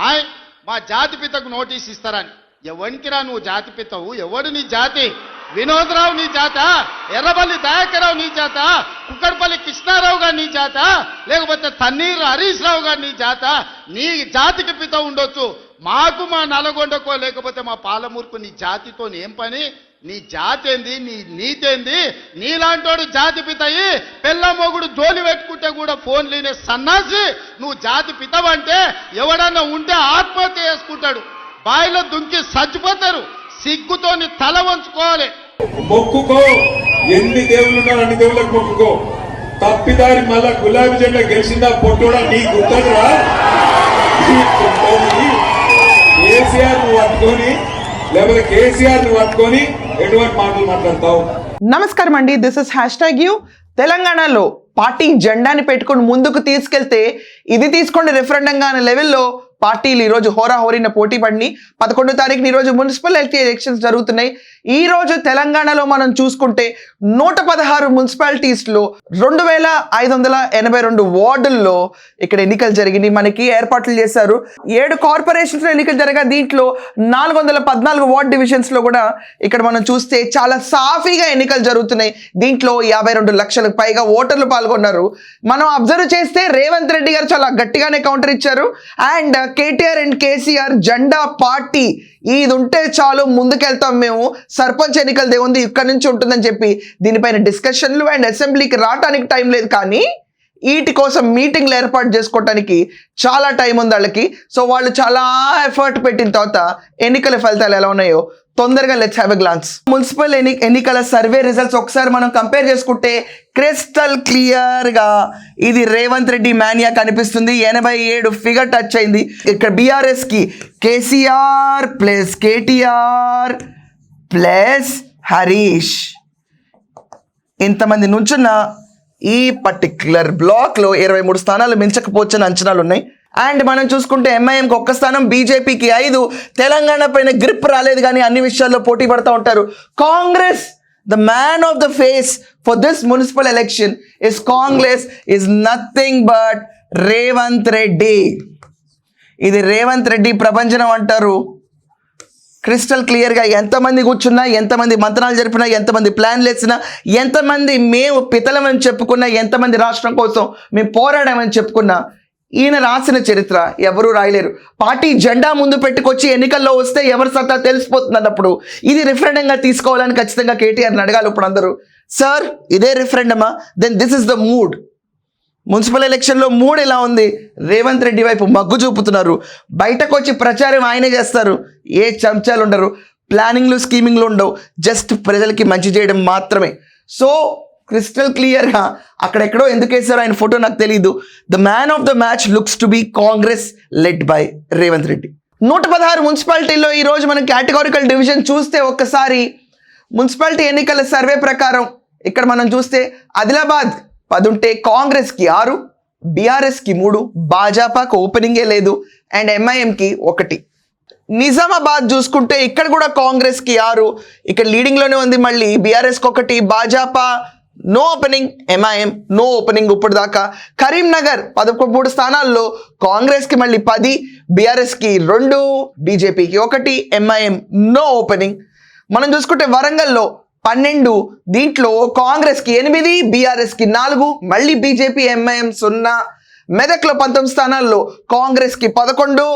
ఆయ్ మా జాతిపితకు నోటీస్ ఇస్తారని. ఎవరికిరా నువ్వు జాతిపితవు? ఎవడు నీ జాతి? వినోదరావు నీ జాత? ఎర్రబల్లి దయాకరావు నీ జాత? కుక్కడపల్లి కృష్ణారావు గారు నీ జాత? లేకపోతే తన్నీరు హరీష్ రావు గారు నీ జాత? నీ జాతికి పిత ఉండొచ్చు, మాకు మా నల్గొండకో లేకపోతే మా పాలమూరుకు నీ జాతితో ఏం పని? నీ జాతి ఏంది? నీ నీతేంది? నీలాంటోడు జాతి పితయి పెళ్ళ మొగుడు జోలి పెట్టుకుంటే కూడా ఫోన్ లేనే సన్నాసి నువ్వు జాతి పితవంటే ఎవడన్నా ఉంటే ఆత్మహత్య చేసుకుంటాడు, బాయిలో దుంకి చచ్చిపోతారు. సిగ్గుతోని తల వంచుకోవాలి. మొక్కుకో, ఎన్ని దేవుళ్ళు ఉన్నారు అన్ని దేవుళ్ళకి మొక్కుకో. తప్పిదారి మళ్ళా గులాబీ జెండా గెలిచిందా పొట్టోడా నీ గుర్తరా? కేసీఆర్ నువ్వు పట్టుకొని లేకపోతే కేసీఆర్ నువ్వు పట్టుకొని ఎటువంటి మాటలు మాట్లాడతావు? నమస్కారం అండి, దిస్ ఇస్ #యూ. తెలంగాణలో పార్టీ జెండాని పెట్టుకుని ముందుకు తీసుకెళ్తే ఇది తీసుకోండి రెఫరెండంగా అనే లెవెల్లో పార్టీలు ఈరోజు హోరాహోరీన పోటీ పడిని. 11వ తారీఖున ఈరోజు మున్సిపల్ ఎలక్షన్స్ జరుగుతున్నాయి. ఈ రోజు తెలంగాణలో మనం చూసుకుంటే 116 మున్సిపాలిటీస్లో 2582 వార్డుల్లో ఇక్కడ ఎన్నికలు జరిగినాయి. మనకి ఏర్పాట్లు చేశారు. 7 కార్పొరేషన్స్ ఎన్నికలు జరగా దీంట్లో 414 వార్డ్ డివిజన్స్లో కూడా ఇక్కడ మనం చూస్తే చాలా సాఫీగా ఎన్నికలు జరుగుతున్నాయి. దీంట్లో 52 లక్షలకు పైగా ఓటర్లు పాల్గొన్నారు. మనం అబ్జర్వ్ చేస్తే రేవంత్ రెడ్డి గారు చాలా గట్టిగానే కౌంటర్ ఇచ్చారు. అండ్ కేటీఆర్ అండ్ కేసీఆర్ జెండా పార్టీ ఇది ఉంటే చాలు ముందుకెళ్తాం మేము, సర్పంచ్ ఎన్నికలదే ఉంది ఇక్కడ నుంచి ఉంటుందని చెప్పి దీనిపైన డిస్కషన్లు అండ్ అసెంబ్లీకి రావడానికి టైం లేదు, కానీ వీటి కోసం మీటింగ్లు ఏర్పాటు చేసుకోవటానికి చాలా టైం ఉంది వాళ్ళకి. సో వాళ్ళు చాలా ఎఫర్ట్ పెట్టిన తర్వాత ఎన్నికల ఫలితాలు ఎలా ఉన్నాయో తొందరగా let's have a glance. Municipal ఎన్నికల సర్వే రిజల్ట్స్ ఒకసారి మనం కంపేర్ చేసుకుంటే క్రిస్టల్ క్లియర్గా ఇది రేవంత్ రెడ్డి మానియా కనిపిస్తుంది. 87 ఫిగర్ టచ్ అయింది. ఇక్కడ బీఆర్ఎస్కి కేసీఆర్ ప్లస్ కేటీఆర్ ప్లస్ హరీష్ ఇంతమంది నుంచున్న ఈ పర్టిక్యులర్ బ్లాక్లో 23 స్థానాలు మించకపోవచ్చని అంచనాలు ఉన్నాయి. అండ్ మనం చూసుకుంటే ఎంఐఎంకి 1 స్థానం, బీజేపీకి 5. తెలంగాణ పైన గ్రిప్ రాలేదు కానీ అన్ని విషయాల్లో పోటీ పడుతూ ఉంటారు. Congress, the man of the face for this municipal election is Congress is nothing but Revanth Reddy. ఇది రేవంత్ రెడ్డి ప్రపంచం అంటారు. క్రిస్టల్ క్లియర్గా ఎంతమంది కూర్చున్నా, ఎంతమంది మంత్రాలు జరిపినా, ఎంతమంది ప్లాన్లు వేసినా, ఎంతమంది మేము పితలమని చెప్పుకున్నా, ఎంతమంది రాష్ట్రం కోసం మేము పోరాడామని చెప్పుకున్నా, ఈయన రాసిన చరిత్ర ఎవరూ రాయలేరు. పార్టీ జెండా ముందు పెట్టుకొచ్చి ఎన్నికల్లో వస్తే ఎవరి సత్తా తెలిసిపోతుంది అన్నప్పుడు ఇది రిఫరెండంగా తీసుకోవాలని ఖచ్చితంగా కేటీఆర్ని అడగాలి. ఇప్పుడు అందరూ సార్ ఇదే రిఫరెండమా? Then this is the mood. Municipal ఎలక్షన్లో మూడ్ ఎలా ఉంది? రేవంత్ రెడ్డి వైపు మగ్గు చూపుతున్నారు. బయటకు వచ్చి ప్రచారం ఆయనే చేస్తారు. ఏ చంచాలు ఉండరు, ప్లానింగ్లు స్కీమింగ్లు ఉండవు, జస్ట్ ప్రజలకి మంచి చేయడం మాత్రమే. సో క్రిస్టల్ క్లియర్గా అక్కడెక్కడో ఎందుకు వేశారో ఆయన ఫోటో నాకు తెలియదు. The man of the match looks to be Congress led by Revanth Reddy. 116 మున్సిపాలిటీల్లో ఈరోజు మనం కేటగారికల్ డివిజన్ చూస్తే ఒక్కసారి మున్సిపాలిటీ ఎన్నికల సర్వే ప్రకారం ఇక్కడ మనం చూస్తే ఆదిలాబాద్ 10 ఉంటే కాంగ్రెస్కి 6, బీఆర్ఎస్కి 3, భాజపాకు ఓపెనింగే లేదు అండ్ ఎంఐఎంకి 1. నిజామాబాద్ చూసుకుంటే ఇక్కడ కూడా కాంగ్రెస్కి 6, ఇక్కడ లీడింగ్లోనే ఉంది. మళ్ళీ బీఆర్ఎస్కి 1, Bhajapa no opening, MIM no opening ఇప్పుడు దాకా. కరీంనగర్ 13 స్థానాల్లో కాంగ్రెస్కి మళ్ళీ 10, బీఆర్ఎస్కి 2, బీజేపీకి 1, ఎంఐఎం నో ఓపెనింగ్. మనం చూసుకుంటే వరంగల్లో 12, దీంట్లో కాంగ్రెస్కి 8, బీఆర్ఎస్కి 4, మళ్ళీ బీజేపీ ఎంఐఎం 0. మెదక్లో 19 స్థానాల్లో కాంగ్రెస్కి 11.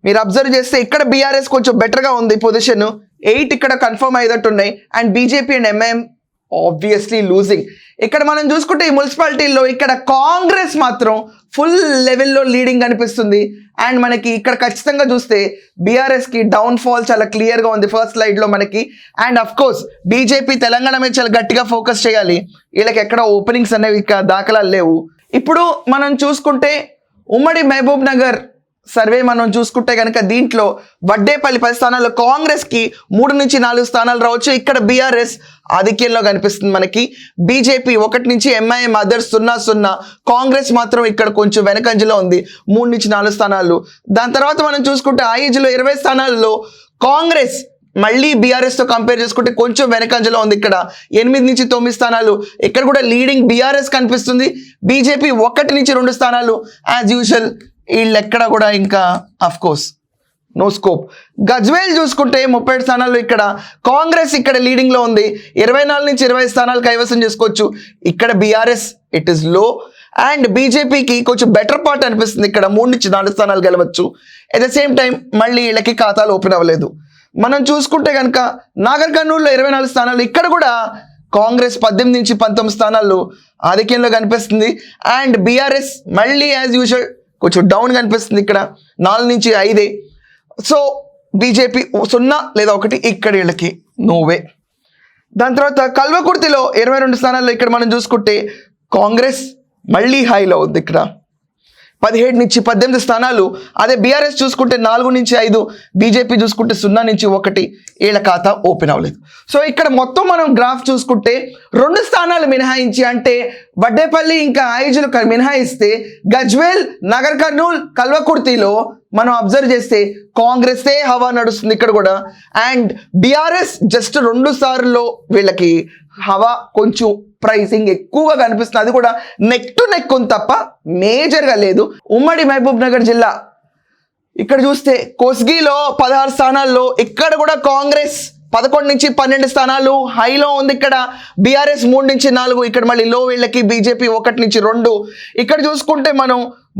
మీరు అబ్జర్వ్ చేస్తే ఇక్కడ బీఆర్ఎస్ కొంచెం బెటర్గా ఉంది పొజిషన్, 8 ఇక్కడ కన్ఫర్మ్ అయ్యేటట్టున్నాయి. And BJP and MIM obviously losing. ఇక్కడ మనం చూసుకుంటే ఈ మున్సిపాలిటీల్లో ఇక్కడ కాంగ్రెస్ మాత్రం ఫుల్ లెవెల్లో లీడింగ్ అనిపిస్తుంది. అండ్ మనకి ఇక్కడ ఖచ్చితంగా చూస్తే బీఆర్ఎస్కి డౌన్ఫాల్ చాలా క్లియర్గా ఉంది ఫస్ట్ స్లైడ్లో మనకి. And of course BJP Telangana మీద చాలా గట్టిగా ఫోకస్ చేయాలి. వీళ్ళకి ఎక్కడ ఓపెనింగ్స్ అనేవి దాఖలాలు లేవు. ఇప్పుడు మనం చూసుకుంటే ఉమ్మడి మహబూబ్ నగర్ సర్వే మనం చూసుకుంటే కనుక దీంట్లో వడ్డేపల్లి 10 స్థానాల్లో కాంగ్రెస్కి 3 నుంచి 4 స్థానాలు రావచ్చు. ఇక్కడ బీఆర్ఎస్ ఆధిక్యంలో కనిపిస్తుంది మనకి. బీజేపీ 1 నుంచి, ఎంఐఎం అదర్స్ 0-0. కాంగ్రెస్ మాత్రం ఇక్కడ కొంచెం వెనకంజలో ఉంది, 3 నుంచి 4 స్థానాలు. దాని తర్వాత మనం చూసుకుంటే ఆ ఏజ్లో 20 స్థానాల్లో కాంగ్రెస్ మళ్ళీ బీఆర్ఎస్తో కంపేర్ చేసుకుంటే కొంచెం వెనకంజలో ఉంది. ఇక్కడ 8 నుంచి 9 స్థానాలు. ఇక్కడ కూడా లీడింగ్ బీఆర్ఎస్ కనిపిస్తుంది. బీజేపీ 1 నుంచి 2 స్థానాలు. యాజ్ యూజువల్ వీళ్ళు ఎక్కడ కూడా ఇంకా of course no scope. Gajwel చూసుకుంటే 37 స్థానాల్లో ఇక్కడ కాంగ్రెస్ ఇక్కడ లీడింగ్లో ఉంది. 24 నుంచి 20 స్థానాలు కైవసం చేసుకోవచ్చు. ఇక్కడ BRS it is low and బీజేపీకి కొంచెం బెటర్ పార్ట్ అనిపిస్తుంది. ఇక్కడ 3 నుంచి 4 స్థానాలు గెలవచ్చు. ఎట్ ద సేమ్ టైం మళ్ళీ వీళ్ళకి ఖాతాలు ఓపెన్ అవ్వలేదు. మనం చూసుకుంటే కనుక నాగర్ కర్నూలులో 24 స్థానాలు, ఇక్కడ కూడా కాంగ్రెస్ 18 నుంచి 19 స్థానాల్లో ఆధిక్యంలో కనిపిస్తుంది. అండ్ బీఆర్ఎస్ మళ్ళీ యాజ్ యూజువల్ కొంచెం డౌన్ కనిపిస్తుంది. ఇక్కడ 4 నుంచి 5. సో బీజేపీ 0 లేదా 1 ఇక్కడ వీళ్ళకి నోవే. దాని తర్వాత కల్వకుర్తిలో 22 స్థానాల్లో ఇక్కడ మనం చూసుకుంటే కాంగ్రెస్ మళ్ళీ హైలో ఉంది. ఇక్కడ 17 నుంచి 18 స్థానాలు. అదే బీఆర్ఎస్ చూసుకుంటే 4 నుంచి 5, బీజేపీ చూసుకుంటే 0 నుంచి 1 వీళ్ళ ఖాతా ఓపెన్ అవ్వలేదు. సో ఇక్కడ మొత్తం మనం గ్రాఫ్ చూసుకుంటే 2 స్థానాలు మినహాయించి అంటే వడ్డేపల్లి ఇంకా ఐజులు మినహాయిస్తే గజ్వేల్, నగర్ కర్నూల్, కల్వకుర్తిలో మనం అబ్జర్వ్ చేస్తే కాంగ్రెసే హవా నడుస్తుంది ఇక్కడ కూడా. అండ్ బీఆర్ఎస్ జస్ట్ 2 సార్లు వీళ్ళకి హవా కొంచెం ప్రైసింగ్ ఎక్కువగా కనిపిస్తుంది. అది కూడా నెక్ టు నెక్ ఉంది తప్ప మేజర్గా లేదు. ఉమ్మడి మహబూబ్ నగర్ జిల్లా ఇక్కడ చూస్తే కోస్గిలో 16 స్థానాల్లో ఇక్కడ కూడా కాంగ్రెస్ 11 నుంచి 12 స్థానాలు హైలో ఉంది. ఇక్కడ బీఆర్ఎస్ 3 నుంచి 4, ఇక్కడ మళ్ళీ లో వీళ్ళకి బీజేపీ 1 నుంచి 2. ఇక్కడ చూసుకుంటే మనం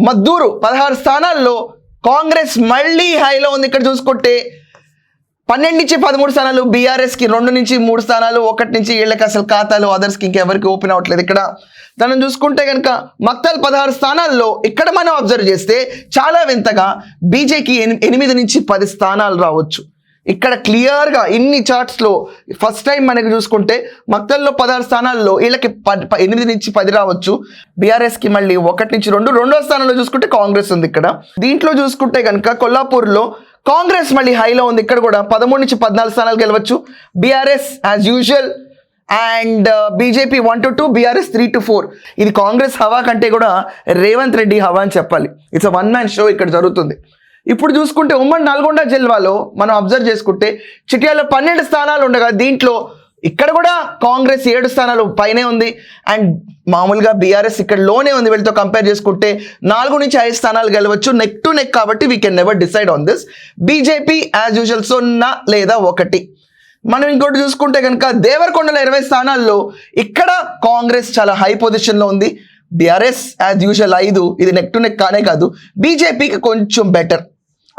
మద్దూరు 16 స్థానాల్లో కాంగ్రెస్ మళ్ళీ హైలో ఉంది. ఇక్కడ చూసుకుంటే 12 నుంచి 13 స్థానాలు బీఆర్ఎస్కి, 2 నుంచి 3 స్థానాలు, 1 నుంచి వీళ్ళకి అసలు ఖాతాలు అదర్స్కి ఇంకెవరికి ఓపెన్ అవ్వట్లేదు. ఇక్కడ దాన్ని చూసుకుంటే కనుక మక్తల్ 16 స్థానాల్లో ఇక్కడ మనం అబ్జర్వ్ చేస్తే చాలా వింతగా బీజేపీ 8 నుంచి 10 స్థానాలు రావచ్చు. ఇక్కడ క్లియర్గా ఇన్ని చార్ట్స్లో ఫస్ట్ టైం మనకి చూసుకుంటే మక్తల్లో 16 స్థానాల్లో వీళ్ళకి 8 నుంచి 10 రావచ్చు. బీఆర్ఎస్కి మళ్ళీ 1 నుంచి 2, 2వ స్థానంలో చూసుకుంటే కాంగ్రెస్ ఉంది. ఇక్కడ దీంట్లో చూసుకుంటే కనుక కొల్లాపూర్లో కాంగ్రెస్ మళ్ళీ హైలో ఉంది. ఇక్కడ కూడా 13 నుంచి 14 స్థానాలు గెలవచ్చు. BRS as usual and BJP 1 to 2, BRS 3 to 4. ఇది కాంగ్రెస్ హవా కంటే కూడా రేవంత్ రెడ్డి హవా అని చెప్పాలి. ఇట్స్ 1 man షో ఇక్కడ జరుగుతుంది. ఇప్పుడు చూసుకుంటే ఉమ్మడి నల్గొండ జిల్లాలో మనం అబ్జర్వ్ చేసుకుంటే చిట్యాలలో 12 స్థానాలు ఉండగా దీంట్లో ఇక్కడ కూడా కాంగ్రెస్ 7 స్థానాలు పైనే ఉంది. అండ్ మామూలుగా బీఆర్ఎస్ ఇక్కడ లోనే ఉంది. వీళ్ళతో కంపేర్ చేసుకుంటే 4 నుంచి 5 స్థానాలు గెలవచ్చు. నెక్ టు నెక్ కాబట్టి we can never decide on this. BJP as usual 0 లేదా 1. మనం ఇంకోటి చూసుకుంటే కనుక దేవరకొండలో 20 స్థానాల్లో ఇక్కడ కాంగ్రెస్ చాలా హై పొజిషన్లో ఉంది. BRS as usual 5. ఇది నెక్ టు నెక్ కానే కాదు, బీజేపీకి కొంచెం బెటర్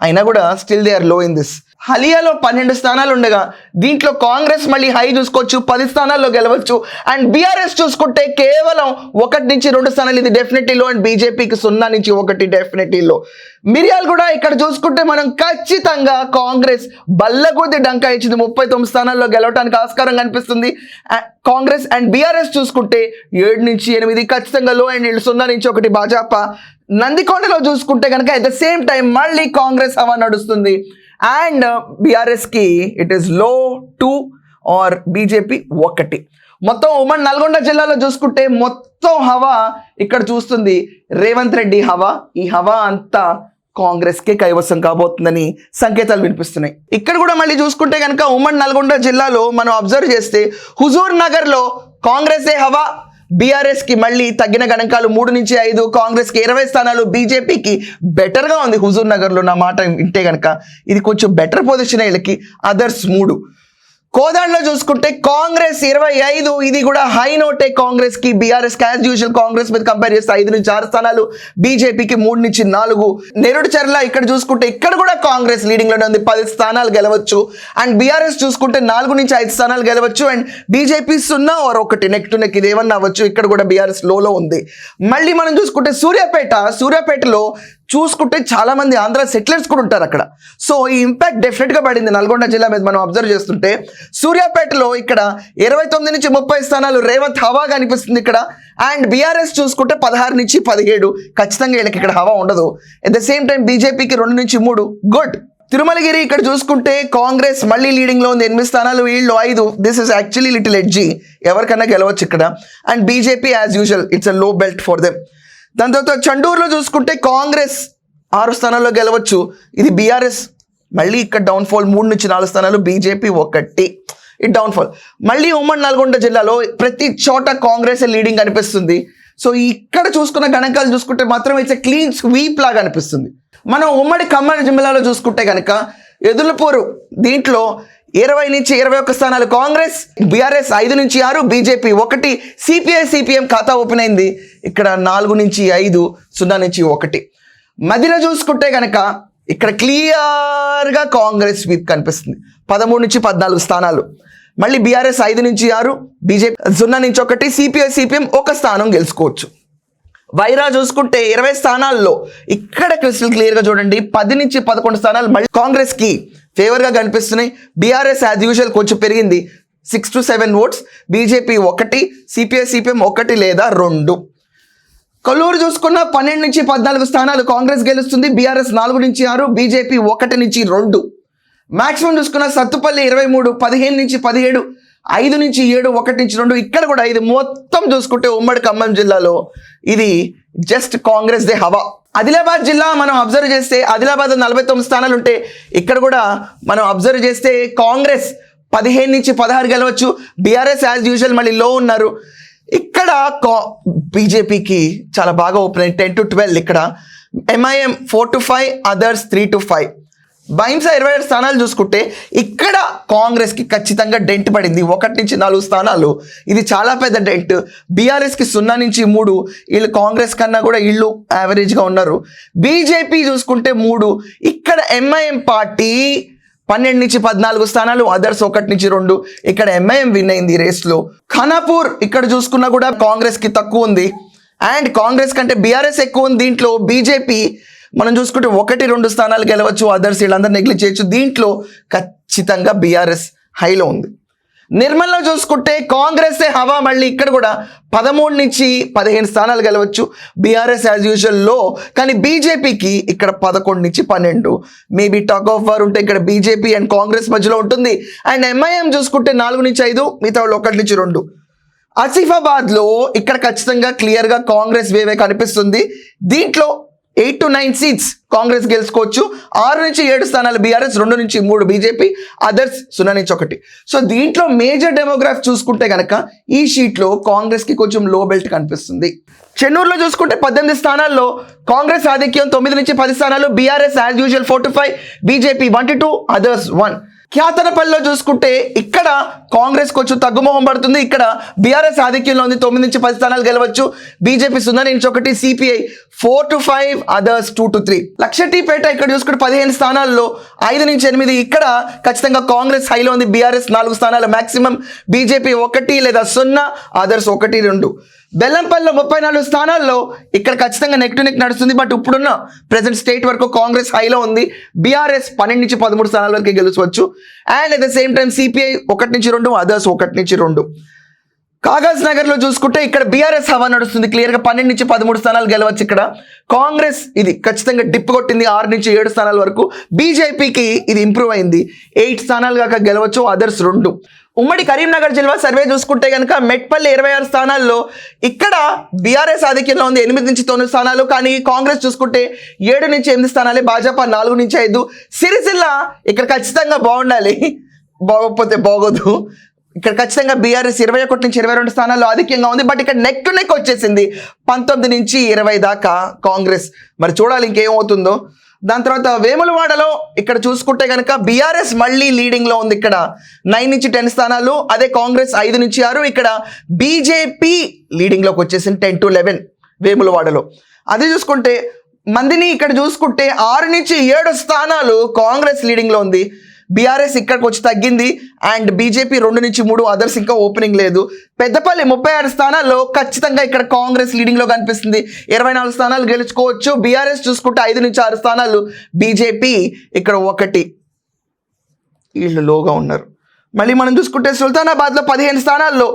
అయినా కూడా స్టిల్ దే ఆర్ లో ఇన్ దిస్. హలియాలో 12 స్థానాలు ఉండగా దీంట్లో కాంగ్రెస్ మళ్ళీ హై చూసుకోవచ్చు, 10 స్థానాల్లో గెలవచ్చు. అండ్ బీఆర్ఎస్ చూసుకుంటే కేవలం 1 నుంచి 2 స్థానాలు, ఇది డెఫినెట్లీ లో. అండ్ బీజేపీకి 0 నుంచి 1 డెఫినెట్లీ లో. మిర్యాలు కూడా ఇక్కడ చూసుకుంటే మనం ఖచ్చితంగా కాంగ్రెస్ బల్లకొద్ది డంకా ఇచ్చింది. 39 స్థానాల్లో గెలవడానికి ఆస్కారం కనిపిస్తుంది కాంగ్రెస్. అండ్ బీఆర్ఎస్ చూసుకుంటే 7 నుంచి 8 ఖచ్చితంగా లో. అండ్ వీళ్ళు 0 నుంచి 1 భాజపా. నందికొండలో చూసుకుంటే కనుక అట్ ద సేమ్ టైం మళ్ళీ కాంగ్రెస్ హవా నడుస్తుంది. అండ్ బీఆర్ఎస్కి it is low 2 or BJP 1. మొత్తం ఉమ్మడి నల్గొండ జిల్లాలో చూసుకుంటే మొత్తం హవా ఇక్కడ చూస్తుంది రేవంత్ రెడ్డి హవా. ఈ హవా అంతా కాంగ్రెస్కే కైవసం కాబోతుందని సంకేతాలు వినిపిస్తున్నాయి. ఇక్కడ కూడా మళ్ళీ చూసుకుంటే కనుక ఉమ్మడి నల్గొండ జిల్లాలో మనం అబ్జర్వ్ చేస్తే హుజూర్ నగర్లో కాంగ్రెసే హవా. బీఆర్ఎస్కి మళ్ళీ తగ్గిన గణాంకాలు 3 నుంచి 5, కాంగ్రెస్కి 20 స్థానాలు, బీజేపీకి బెటర్గా ఉంది హుజూర్ నగర్లో. నా మాట వింటే కనుక ఇది కొంచెం బెటర్ పొజిషన్ వీళ్ళకి, అదర్స్ 3. కోదాడలో చూసుకుంటే కాంగ్రెస్ 25, ఇది కూడా హై నోటే కాంగ్రెస్కి. బీఆర్ఎస్కి యాజ్ యూజువల్ కాంగ్రెస్ మీద కంపేర్ చేస్తే 5 నుంచి 6 స్థానాలు, బీజేపీకి 3 నుంచి 4. నెరుడు చర్ల ఇక్కడ చూసుకుంటే ఇక్కడ కూడా కాంగ్రెస్ లీడింగ్లోనే ఉంది, 10 స్థానాలు గెలవచ్చు. అండ్ బీఆర్ఎస్ చూసుకుంటే 4 నుంచి 5 స్థానాలు గెలవచ్చు. And BJP 0 or 1 neck to neck, ఇది ఏమన్నా అవ్వచ్చు. ఇక్కడ కూడా బీఆర్ఎస్ లోలో ఉంది. మళ్ళీ మనం చూసుకుంటే సూర్యాపేటలో చూసుకుంటే చాలా మంది ఆంధ్ర సెటిలర్స్ కూడా ఉంటారు అక్కడ. సో ఈ ఇంపాక్ట్ డెఫినెట్గా పడింది నల్గొండ జిల్లా మీద. మనం అబ్జర్వ్ చేస్తుంటే సూర్యాపేటలో ఇక్కడ 29 నుంచి 30 స్థానాలు రేవంత్ హవా కనిపిస్తుంది ఇక్కడ. అండ్ బీఆర్ఎస్ చూసుకుంటే 16 నుంచి 17 ఖచ్చితంగా వీళ్ళకి ఇక్కడ హవా ఉండదు. అట్ ద సేమ్ టైం బీజేపీకి 2 నుంచి 3 గుడ్. తిరుమలగిరి ఇక్కడ చూసుకుంటే కాంగ్రెస్ మళ్ళీ లీడింగ్లో ఉంది, 8 స్థానాలు, వీళ్ళు 5. This is actually little edgy, ఎవరికన్నా గెలవచ్చు ఇక్కడ. And BJP as usual it's a లో బెల్ట్ ఫర్ దెమ్. దాని తర్వాత చండూరులో చూసుకుంటే కాంగ్రెస్ 6 స్థానాల్లో గెలవచ్చు, ఇది బీఆర్ఎస్ మళ్ళీ ఇక్కడ డౌన్ఫాల్. 3 నుంచి 4 స్థానాలు, బీజేపీ 1 ఈ డౌన్ఫాల్. మళ్ళీ ఉమ్మడి నల్గొండ జిల్లాలో ప్రతి చోట కాంగ్రెస్ లీడింగ్ అనిపిస్తుంది. సో ఇక్కడ చూసుకున్న గణాంకాలు చూసుకుంటే మాత్రం ఇట్స్ క్లీన్ స్వీప్ లాగా అనిపిస్తుంది. మనం ఉమ్మడి ఖమ్మం జిల్లాలో చూసుకుంటే కనుక ఎదులపూరు దీంట్లో 20 నుంచి 21 స్థానాలు కాంగ్రెస్, బీఆర్ఎస్ 5 నుంచి 6, బీజేపీ 1, సిపిఐ సిపిఎం ఖాతా ఓపెన్ అయింది. ఇక్కడ 4 నుంచి 5, 0 నుంచి 1. మధ్యలో చూసుకుంటే కనుక ఇక్కడ క్లియర్గా కాంగ్రెస్ స్వీప్ కనిపిస్తుంది. 13 నుంచి 14 స్థానాలు. మళ్ళీ బీఆర్ఎస్ 5 నుంచి 6, బీజేపీ 0 నుంచి 1, సిపిఐ సిపిఎం 1 స్థానం గెలుచుకోవచ్చు. వైరా చూసుకుంటే 20 స్థానాల్లో ఇక్కడ క్రిస్టల్ క్లియర్గా చూడండి 10 నుంచి 11 స్థానాలు మళ్ళీ కాంగ్రెస్కి ఫేవర్గా కనిపిస్తున్నాయి. బీఆర్ఎస్ యాజ్ యూజువల్ కొంచెం పెరిగింది 6 to 7 votes, BJP 1, CPI CPM 1 లేదా 2. కొల్లూరు చూసుకున్న 12 నుంచి 14 స్థానాలు కాంగ్రెస్ గెలుస్తుంది. బీఆర్ఎస్ 4 నుంచి 6, బీజేపీ 1 నుంచి 2. మాక్సిమం చూసుకున్న సత్తుపల్లి 23, 15 నుంచి 17, 5 నుంచి 7, 1 నుంచి 2. ఇక్కడ కూడా ఇది మొత్తం చూసుకుంటే ఉమ్మడి ఖమ్మం జిల్లాలో ఇది జస్ట్ కాంగ్రెస్ దే హవా. ఆదిలాబాద్ జిల్లా మనం అబ్జర్వ్ చేస్తే ఆదిలాబాద్ 49 స్థానాలు ఉంటే ఇక్కడ కూడా మనం అబ్జర్వ్ చేస్తే కాంగ్రెస్ 15 నుంచి 16 గెలవచ్చు. బీఆర్ఎస్ యాజ్ యూజువల్ మళ్ళీ లో ఉన్నారు. ఇక్కడ బీజేపీకి చాలా బాగా ఓపెన్ అయింది 10 to 12. ఇక్కడ MIM 4 to 5, others 3 to 5. Bhainsa 27 స్థానాలు చూసుకుంటే ఇక్కడ కాంగ్రెస్కి ఖచ్చితంగా డెంట్ పడింది 1 నుంచి 4 స్థానాలు. ఇది చాలా పెద్ద డెంట్. బీఆర్ఎస్కి 0 నుంచి 3, వీళ్ళు కాంగ్రెస్ కన్నా కూడా వీళ్ళు యావరేజ్గా ఉన్నారు. బీజేపీ చూసుకుంటే 3. ఇక్కడ ఎంఐఎం పార్టీ 12 నుంచి 14 స్థానాలు, అదర్స్ 1 నుంచి 2. ఇక్కడ ఎంఐఎం విన్ అయింది రేస్లో. ఖానాపూర్ ఇక్కడ చూసుకున్నా కూడా కాంగ్రెస్కి తక్కువ ఉంది అండ్ కాంగ్రెస్ కంటే బీఆర్ఎస్ ఎక్కువ ఉంది. దీంట్లో బీజేపీ మనం చూసుకుంటే 1, 2 స్థానాలు గెలవచ్చు, అదర్స్ వీళ్ళందరూ నెగ్లెక్ట్ చేయొచ్చు. దీంట్లో ఖచ్చితంగా బీఆర్ఎస్ హైలో ఉంది. నిర్మల్లో చూసుకుంటే కాంగ్రెస్ హవా మళ్ళీ ఇక్కడ కూడా 13 నుంచి 15 స్థానాలు గెలవచ్చు, బీఆర్ఎస్ యాజ్ యూజువల్ లో. కానీ బీజేపీకి ఇక్కడ 11 నుంచి 12. మేబీ టాక్ ఆఫ్ వార్ ఉంటే ఇక్కడ బీజేపీ అండ్ కాంగ్రెస్ మధ్యలో ఉంటుంది. అండ్ ఎంఐఎం చూసుకుంటే 4 నుంచి 5, మిగతా వాళ్ళు 1 నుంచి 2. ఆసిఫాబాద్లో ఇక్కడ ఖచ్చితంగా క్లియర్గా కాంగ్రెస్ వేవే కనిపిస్తుంది. దీంట్లో 8 to 9 సీట్స్ కాంగ్రెస్ గెలుచుకోవచ్చు. 6 నుంచి 7 స్థానాలు బీఆర్ఎస్, 2 నుంచి 3 బీజేపీ, అదర్స్ 0 నుంచి 1. సో దీంట్లో మేజర్ డెమోగ్రాఫ్ చూసుకుంటే కనుక ఈ షీట్లో కాంగ్రెస్కి కొంచెం లో బెల్ట్ కనిపిస్తుంది. చెన్నూరులో చూసుకుంటే 18 స్థానాల్లో కాంగ్రెస్ ఆధిక్యం, 9 నుంచి 10 స్థానాలు BRS as usual 4 to 5, BJP 1 to 2, others 1. ఖ్యాతనపల్లిలో చూసుకుంటే ఇక్కడ కాంగ్రెస్ కొంచెం తగ్గుమొహం పడుతుంది. ఇక్కడ బీఆర్ఎస్ ఆధిక్యంలో ఉంది, 9 నుంచి 10 స్థానాలు గెలవచ్చు, బీజేపీ 0 నుంచి 1, CPI 4 to 5, others 2 to 3. Luxettipet ఇక్కడ చూసుకుంటే 15 స్థానాల్లో 5 నుంచి 8. ఇక్కడ ఖచ్చితంగా కాంగ్రెస్ హైలో ఉంది, బీఆర్ఎస్ 4 స్థానాలు మాక్సిమం, బీజేపీ 1 లేదా 0, అదర్స్ 1, 2. బెల్లంపల్లిలో 34 స్థానాల్లో ఇక్కడ ఖచ్చితంగా నెక్ టు నెక్ నడుస్తుంది. బట్ ఇప్పుడున్న ప్రెసెంట్ స్టేట్ వరకు కాంగ్రెస్ హైలో ఉంది, బీఆర్ఎస్ 12 నుంచి 13 స్థానాల వరకు గెలుచవచ్చు. And at the same time CPI 1 నుంచి 2, అదర్స్ 1 నుంచి 2. కాగజ్ నగర్లో చూసుకుంటే ఇక్కడ బీఆర్ఎస్ హవా నడుస్తుంది క్లియర్గా, 12 నుంచి 13 స్థానాలు గెలవచ్చు. ఇక్కడ కాంగ్రెస్ ఇది ఖచ్చితంగా డిప్ కొట్టింది 6 నుంచి 7 స్థానాల వరకు. బీజేపీకి ఇది ఇంప్రూవ్ అయింది, 8 స్థానాలు కాక గెలవచ్చు, అదర్స్ 2. ఉమ్మడి కరీంనగర్ జిల్లా సర్వే చూసుకుంటే కనుక మెట్పల్లి 26 స్థానాల్లో ఇక్కడ బీఆర్ఎస్ ఆధిక్యంలో ఉంది, 8 నుంచి 9 స్థానాలు. కానీ కాంగ్రెస్ చూసుకుంటే 7 నుంచి 8 స్థానాలే, భాజపా 4 నుంచి 5. సిరిసిల్ల ఇక్కడ ఖచ్చితంగా బాగుండాలి, బాగోకపోతే బాగోదు. ఇక్కడ ఖచ్చితంగా బీఆర్ఎస్ 21 నుంచి 22 స్థానాల్లో ఆధిక్యంగా ఉంది. బట్ ఇక్కడ నెక్ టు నెక్ వచ్చేసింది 19 నుంచి 20 దాకా కాంగ్రెస్. మరి చూడాలి ఇంకేమవుతుందో. దాని తర్వాత వేములవాడలో ఇక్కడ చూసుకుంటే కనుక బీఆర్ఎస్ మళ్ళీ లీడింగ్లో ఉంది, ఇక్కడ 9 నుంచి 10 స్థానాలు. అదే కాంగ్రెస్ 5 నుంచి 6. ఇక్కడ బీజేపీ లీడింగ్లోకి వచ్చేసింది 10 to 11 వేములవాడలో. అదే చూసుకుంటే మందిని ఇక్కడ చూసుకుంటే 6 నుంచి 7 స్థానాలు కాంగ్రెస్ లీడింగ్లో ఉంది, బీఆర్ఎస్ ఇక్కడికి వచ్చి తగ్గింది. అండ్ బీజేపీ 2 నుంచి 3, అదర్స్ ఇంకా ఓపెనింగ్ లేదు. పెద్దపల్లి 36 స్థానాల్లో ఖచ్చితంగా ఇక్కడ కాంగ్రెస్ లీడింగ్లో కనిపిస్తుంది, 24 స్థానాలు గెలుచుకోవచ్చు. బీఆర్ఎస్ చూసుకుంటే 5 నుంచి 6 స్థానాలు, బీజేపీ ఇక్కడ 1, వీళ్ళు లోగా ఉన్నారు. మళ్ళీ మనం చూసుకుంటే సుల్తానాబాద్లో 15 స్థానాల్లో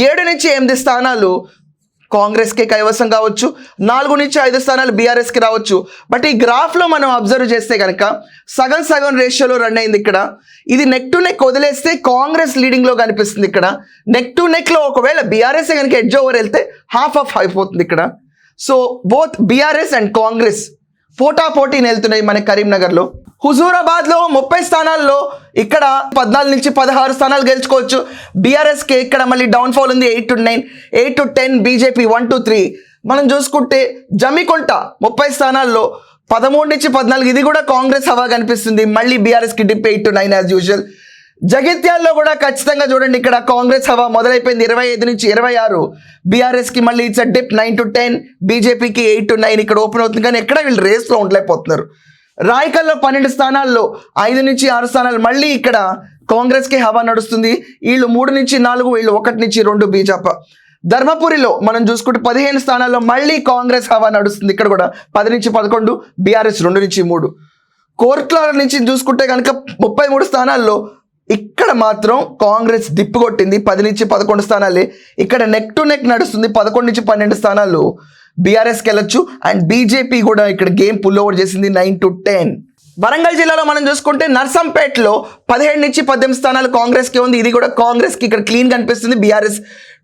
7 నుంచి 8 స్థానాలు కాంగ్రెస్కే కైవసం కావచ్చు, 4 నుంచి 5 స్థానాలు బీఆర్ఎస్కి రావచ్చు. బట్ ఈ గ్రాఫ్లో మనం అబ్జర్వ్ చేస్తే కనుక సగం సగం రేషియోలో రన్ అయింది. ఇక్కడ ఇది నెక్ టు నెక్ వదిలేస్తే కాంగ్రెస్ లీడింగ్లో కనిపిస్తుంది. ఇక్కడ నెక్ టు నెక్లో ఒకవేళ బీఆర్ఎస్ కనుక ఎడ్జ్ ఓవర్ వెళ్తే హాఫ్ ఆఫ్ అయిపోతుంది ఇక్కడ. So both BRS and Congress పోటాపోటీని వెళ్తున్నాయి మన కరీంనగర్లో. హుజూరాబాద్లో 30 స్థానాల్లో ఇక్కడ 14 నుంచి 16 స్థానాలు గెలుచుకోవచ్చు. బీఆర్ఎస్కి ఇక్కడ మళ్ళీ డౌన్ఫాల్ ఉంది, 8 to 9, 8 to 10 బీజేపీ 1 to 3. మనం చూసుకుంటే జమ్మికుంట 30 స్థానాల్లో 13 నుంచి 14 ఇది కూడా కాంగ్రెస్ హవా కనిపిస్తుంది. మళ్ళీ బీఆర్ఎస్కి డిప్ 8 to 9 యాజ్ యూజువల్. జగిత్యాల్లో కూడా ఖచ్చితంగా చూడండి, ఇక్కడ కాంగ్రెస్ హవా మొదలైపోయింది 25 నుంచి 26. బీఆర్ఎస్కి మళ్ళీ ఇట్స్ డిప్ 9 to 10, బీజేపీకి 8 to 9 ఇక్కడ ఓపెన్ అవుతుంది. కానీ ఎక్కడ వీళ్ళు రేస్లో ఉండలేకపోతున్నారు. రాయకల్లో 12 స్థానాల్లో 5 నుంచి 6 స్థానాలు మళ్ళీ ఇక్కడ కాంగ్రెస్కి హవా నడుస్తుంది. వీళ్ళు 3 నుంచి 4, వీళ్ళు 1 నుంచి 2 బీజేపీ. ధర్మపురిలో మనం చూసుకుంటే 15 స్థానాల్లో మళ్ళీ కాంగ్రెస్ హవా నడుస్తుంది. ఇక్కడ కూడా 10 నుంచి 11, బీఆర్ఎస్ 2 నుంచి 3. కోర్ట్ల నుంచి చూసుకుంటే కనుక 33 స్థానాల్లో ఇక్కడ మాత్రం కాంగ్రెస్ డిప్ కొట్టింది. 10 నుంచి 11 స్థానాలే ఇక్కడ నెక్ టు నెక్ నడుస్తుంది. 11 నుంచి 12 స్థానాలు బీఆర్ఎస్కి వెళ్ళొచ్చు. అండ్ బీజేపీ కూడా ఇక్కడ గేమ్ పుల్ ఓవర్ చేసింది 9 to 10. వరంగల్ జిల్లాలో మనం చూసుకుంటే నర్సంపేటలో 17 నుంచి 18 స్థానాలు కాంగ్రెస్కి ఉంది. ఇది కూడా కాంగ్రెస్కి ఇక్కడ క్లీన్ కనిపిస్తుంది. BRS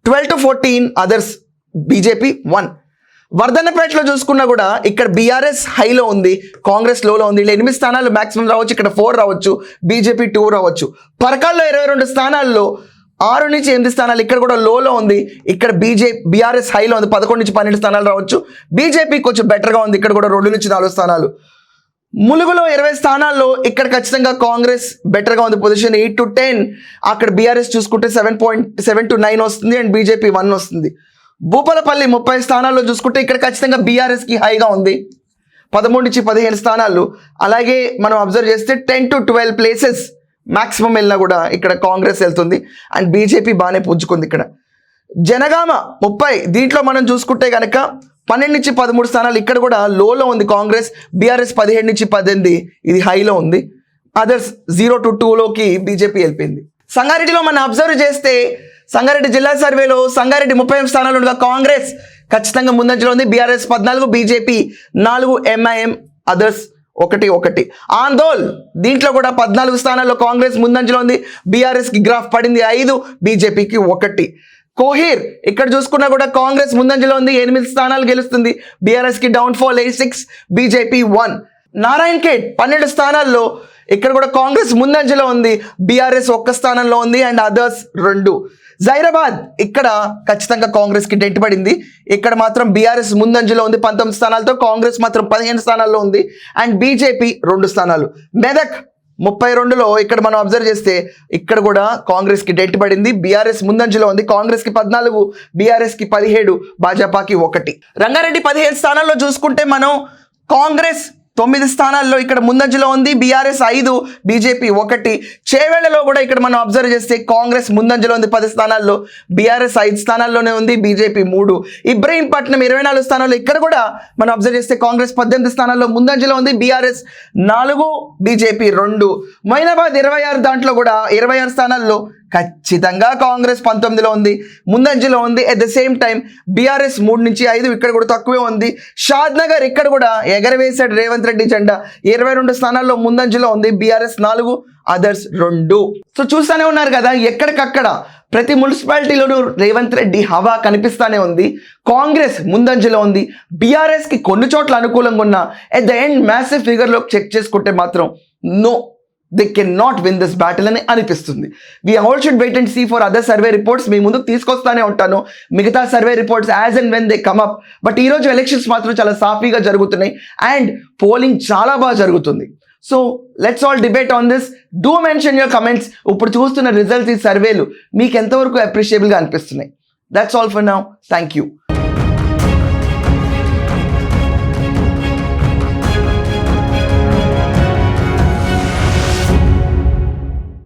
12 to 14, others BJP 1. వర్ధన్నపేటలో చూసుకున్నా కూడా ఇక్కడ బీఆర్ఎస్ హైలో ఉంది, కాంగ్రెస్ లోలో ఉంది. ఇలా 8 స్థానాలు మాక్సిమం రావచ్చు, ఇక్కడ 4 రావచ్చు, బీజేపీ 2 రావచ్చు. పరకాల్లో 22 స్థానాల్లో 6 నుంచి 8 స్థానాలు ఇక్కడ కూడా లోలో ఉంది, ఇక్కడ బీఆర్ఎస్ హైలో ఉంది, 11 నుంచి 12 స్థానాలు రావచ్చు. బీజేపీ కొంచెం బెటర్గా ఉంది, ఇక్కడ కూడా 2 నుంచి 4 స్థానాలు. ములుగులో 20 స్థానాల్లో ఇక్కడ ఖచ్చితంగా కాంగ్రెస్ బెటర్గా ఉంది, పొజిషన్ 8 to 10. అక్కడ బీఆర్ఎస్ చూసుకుంటే 7 to 9 వస్తుంది అండ్ బీజేపీ 1 వస్తుంది. భూపాలపల్లి 30 స్థానాల్లో చూసుకుంటే ఇక్కడ ఖచ్చితంగా బీఆర్ఎస్కి హైగా ఉంది, 13 నుంచి 15 స్థానాలు. అలాగే మనం అబ్జర్వ్ చేస్తే 10 to 12 ప్లేసెస్ మ్యాక్సిమం వెళ్ళినా కూడా ఇక్కడ కాంగ్రెస్ వెళ్తుంది అండ్ బీజేపీ బాగానే పుంజుకుంది. ఇక్కడ జనగామ 30, దీంట్లో మనం చూసుకుంటే కనుక 12 నుంచి 13 స్థానాలు ఇక్కడ కూడా లోలో ఉంది కాంగ్రెస్. బీఆర్ఎస్ 17 నుంచి 18 ఇది హైలో ఉంది. అదర్స్ 0 to 2లోకి బీజేపీ వెళ్ళిపోయింది. సంగారెడ్డిలో మనం అబ్జర్వ్ చేస్తే సంగారెడ్డి జిల్లా సర్వేలో సంగారెడ్డి 30 స్థానాలు ఉండగా కాంగ్రెస్ ఖచ్చితంగా ముందంజలో ఉంది. BRS 14, BJP 4, MIM others 1. Andole దీంట్లో కూడా 14 స్థానాల్లో కాంగ్రెస్ ముందంజలో ఉంది. బీఆర్ఎస్కి గ్రాఫ్ పడింది 5, బీజేపీకి 1. కోహీర్ ఇక్కడ చూసుకున్నా కూడా కాంగ్రెస్ ముందంజలో ఉంది, 8 స్థానాలు గెలుస్తుంది. బీఆర్ఎస్కి డౌన్ఫాల్ 6, బీజేపీ 1. నారాయణ్ ఖేడ్ 12 స్థానాల్లో ఇక్కడ కూడా కాంగ్రెస్ ముందంజలో ఉంది, బీఆర్ఎస్ 1 స్థానంలో ఉంది అండ్ అదర్స్ 2. జైరాబాద్ ఇక్కడ ఖచ్చితంగా కాంగ్రెస్కి డెంట్ పడింది, ఇక్కడ మాత్రం బీఆర్ఎస్ ముందంజలో ఉంది 19 స్థానాలతో, కాంగ్రెస్ మాత్రం 15 స్థానాల్లో ఉంది అండ్ బీజేపీ 2 స్థానాలు. మెదక్ 32లో ఇక్కడ మనం అబ్జర్వ్ చేస్తే ఇక్కడ కూడా కాంగ్రెస్కి డెంట్ పడింది, బీఆర్ఎస్ ముందంజలో ఉంది, కాంగ్రెస్కి 14, బీఆర్ఎస్కి 17, భాజపాకి 1. రంగారెడ్డి 15 స్థానాల్లో చూసుకుంటే మనం కాంగ్రెస్ 9 స్థానాల్లో ఇక్కడ ముందంజలో ఉంది, బీఆర్ఎస్ 5, బీజేపీ 1. చేవెళ్లలో కూడా ఇక్కడ మనం అబ్జర్వ్ చేస్తే కాంగ్రెస్ ముందంజలో ఉంది 10 స్థానాల్లో, బీఆర్ఎస్ 5 స్థానాల్లోనే ఉంది, బీజేపీ 3. ఇబ్రహీంపట్నం 24 స్థానాల్లో ఇక్కడ కూడా మనం అబ్జర్వ్ చేస్తే కాంగ్రెస్ 18 స్థానాల్లో ముందంజలో ఉంది, బీఆర్ఎస్ 4, బీజేపీ 2. మొయినాబాద్ 26 దాంట్లో కూడా 26 స్థానాల్లో ఖచ్చితంగా కాంగ్రెస్ 19లో ఉంది, ముందంజలో ఉంది. At the same time BRS 3 నుంచి 5 ఇక్కడ కూడా తక్కువే ఉంది. షాద్ నగర్ ఇక్కడ కూడా ఎగరవేశాడు రేవంత్ రెడ్డి జెండా, 22 స్థానాల్లో ముందంజలో ఉంది, బీఆర్ఎస్ 4, అదర్స్ 2. సో చూస్తూనే ఉన్నారు కదా, ఎక్కడికక్కడ ప్రతి మున్సిపాలిటీలోనూ రేవంత్ రెడ్డి హవా కనిపిస్తానే ఉంది. కాంగ్రెస్ ముందంజలో ఉంది, బీఆర్ఎస్కి కొన్ని చోట్ల అనుకూలంగా ఉన్న ఎట్ ద ఎండ్ మ్యాసివ్ ఫిగర్లో చెక్ చేసుకుంటే మాత్రం no, they cannot win this battle అని అనిపిస్తుంది. We all should wait and see for other survey reports. మీ ముందుకు తీసుకొస్తానే ఉంటాను మిగతా survey reports as and when they come up. But ఈరోజు ఎలక్షన్స్ మాత్రం చాలా సాఫీగా జరుగుతున్నాయి అండ్ పోలింగ్ చాలా బాగా జరుగుతుంది. So let's all debate on this. Do mention your comments. ఇప్పుడు చూస్తున్న రిజల్ట్స్ ఈ సర్వేలు మీకు ఎంతవరకు అప్రిషియబుల్గా అనిపిస్తున్నాయి? That's all for now. Thank you.